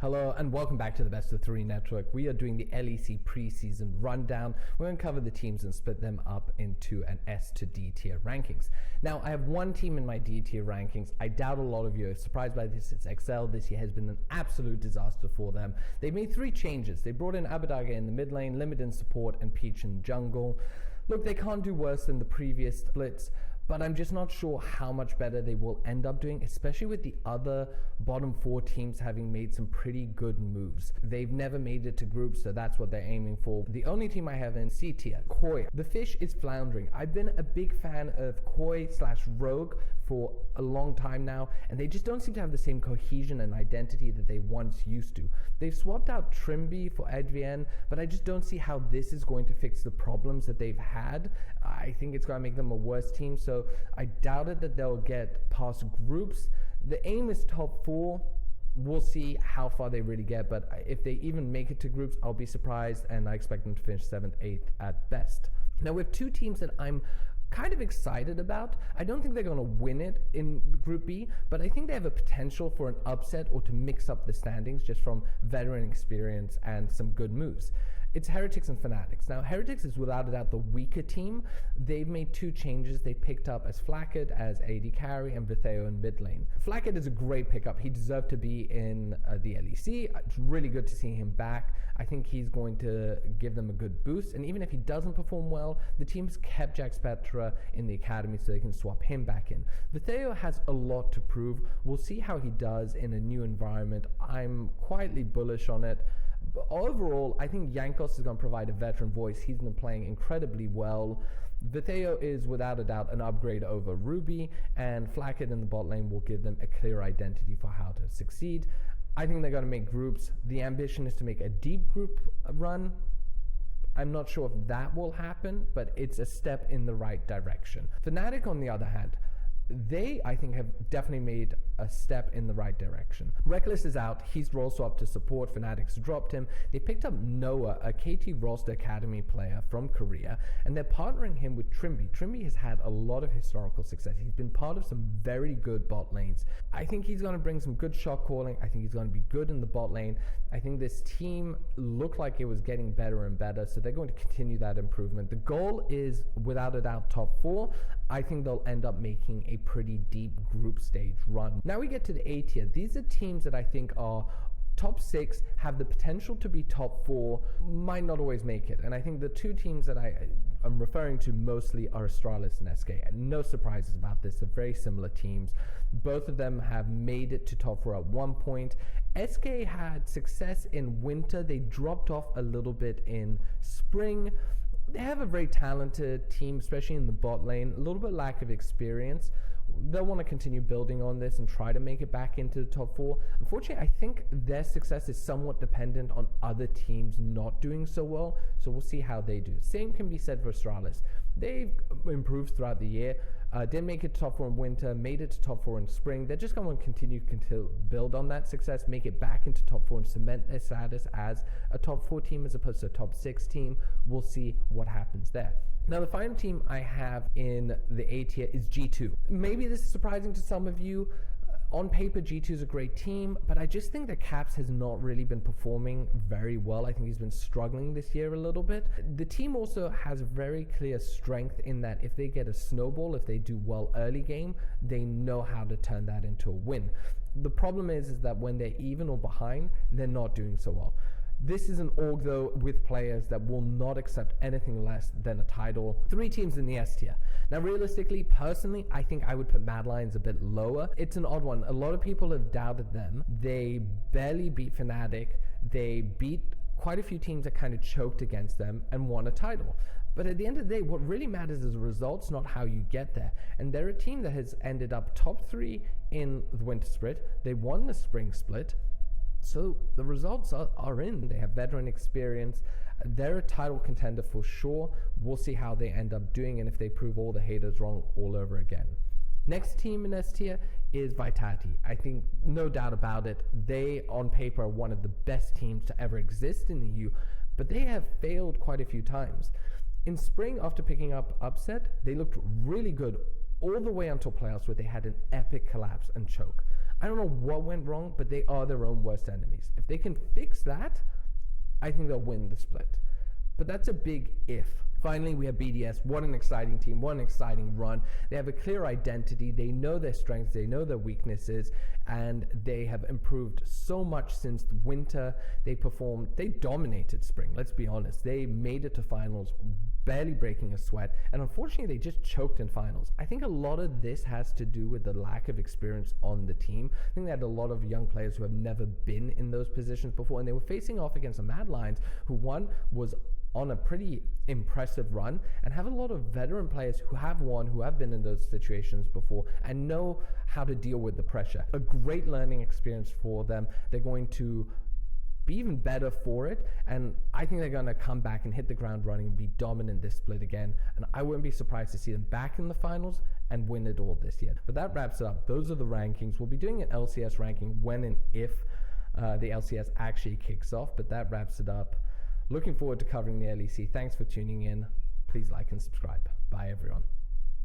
Hello and welcome back to the Bo3 Network. We are doing the LEC preseason rundown. We're going to cover the teams and split them up into an S to D tier rankings. Now, I have one team in my D tier rankings. I doubt a lot of you are surprised by this. It's XL. This year has been an absolute disaster for them. They made 3 changes. They brought in Abadaga in the mid lane, Limit in support, and Peach in jungle. Look, they can't do worse than the previous splits, but I'm just not sure how much better they will end up doing, especially with the other bottom 4 teams having made some pretty good moves. They've never made it to groups, so that's what they're aiming for. The only team I have in C tier, Koi. The fish is floundering. I've been a big fan of Koi/Rogue for a long time now, and they just don't seem to have the same cohesion and identity that they once used to. They've swapped out Trimby for Advienne, but I just don't see how this is going to fix the problems that they've had. I think it's going to make them a worse team, so I doubt it that they'll get past groups. The aim is top 4. We'll see how far they really get, but if they even make it to groups, I'll be surprised, and I expect them to finish 7th, 8th at best. Now, we have 2 teams that I'm kind of excited about. I don't think they're going to win it in Group B, but I think they have a potential for an upset or to mix up the standings just from veteran experience and some good moves. It's Heretics and Fnatic. Now, Heretics is without a doubt the weaker team. They've made 2 changes. They picked up as Flacket as AD carry and Vitheo in mid lane. Flacket is a great pickup. He deserved to be in the LEC. It's really good to see him back. I think he's going to give them a good boost. And even if he doesn't perform well, the team's kept Jack Spectra in the academy so they can swap him back in. Vitheo has a lot to prove. We'll see how he does in a new environment. I'm quietly bullish on it. But overall, I think Jankos is going to provide a veteran voice. He's been playing incredibly well. Vitheo is without a doubt an upgrade over Ruby, and Flacket in the bot lane will give them a clear identity for how to succeed. I think they're going to make groups. The ambition is to make a deep group run. I'm not sure if that will happen, but it's a step in the right direction. Fnatic, on the other hand, they, I think, have definitely made a step in the right direction. Rekkles is out. He's role swapped to support. Fnatic's dropped him. They picked up Noah, a KT roster academy player from Korea, and they're partnering him with Trimby. Trimby has had a lot of historical success. He's been part of some very good bot lanes. I think he's going to bring some good shot calling. I think he's going to be good in the bot lane. I think this team looked like it was getting better and better, so they're going to continue that improvement. The goal is, without a doubt, top 4. I think they'll end up making a pretty deep group stage run. Now we get to the A tier. These are teams that I think are top 6, have the potential to be top 4, might not always make it. And I think the 2 teams that I'm referring to mostly are Astralis and SK. And no surprises about this. They're very similar teams. Both of them have made it to top 4 at one point. SK had success in winter. They dropped off a little bit in spring. They have a very talented team, especially in the bot lane. A little bit lack of experience. They'll want to continue building on this and try to make it back into the top 4. Unfortunately, I think their success is somewhat dependent on other teams not doing so well, so we'll see how they do. Same can be said for Astralis. They've improved throughout the year. Didn't make it to top 4 in winter, made it to top 4 in spring. They're just going to continue to build on that success, make it back into top 4 and cement their status as a top 4 team as opposed to a top 6 team. We'll see what happens there. Now, the final team I have in the A tier is G2. Maybe this is surprising to some of you. On paper, G2 is a great team, but I just think that Caps has not really been performing very well. I think he's been struggling this year a little bit. The team also has very clear strength in that if they get a snowball, if they do well early game, they know how to turn that into a win. The problem is that when they're even or behind, they're not doing so well. This is an org, though, with players that will not accept anything less than a title. 3 teams in the S tier. Now, realistically, personally, I think I would put Mad Lions a bit lower. It's an odd one. A lot of people have doubted them. They barely beat Fnatic. They beat quite a few teams that kind of choked against them and won a title. But at the end of the day, what really matters is the results, not how you get there. And they're a team that has ended up top 3 in the winter split. They won the spring split. So the results are in. They have veteran experience. They're a title contender for sure. We'll see how they end up doing and if they prove all the haters wrong all over again. Next team in S tier is Vitality. I think no doubt about it. They, on paper, are one of the best teams to ever exist in the EU, but they have failed quite a few times. In spring, after picking up Upset, they looked really good all the way until playoffs where they had an epic collapse and choke. I don't know what went wrong, but they are their own worst enemies. If they can fix that, I think they'll win the split. But that's a big if. Finally, we have BDS. What an exciting team. What an exciting run. They have a clear identity. They know their strengths. They know their weaknesses. And they have improved so much since the winter. They dominated spring. Let's be honest. They made it to finals, barely breaking a sweat. And unfortunately, they just choked in finals. I think a lot of this has to do with the lack of experience on the team. I think they had a lot of young players who have never been in those positions before. And they were facing off against the Mad Lions, who one was on a pretty impressive run, and have a lot of veteran players who have been in those situations before and know how to deal with the pressure. A great learning experience for them. They're going to be even better for it, and I think they're going to come back and hit the ground running and be dominant this split again, and I wouldn't be surprised to see them back in the finals and win it all this year. But that wraps it up. Those are the rankings. We'll be doing an LCS ranking when and if the LCS actually kicks off, but that wraps it up. Looking forward to covering the LEC. Thanks for tuning in. Please like and subscribe. Bye, everyone.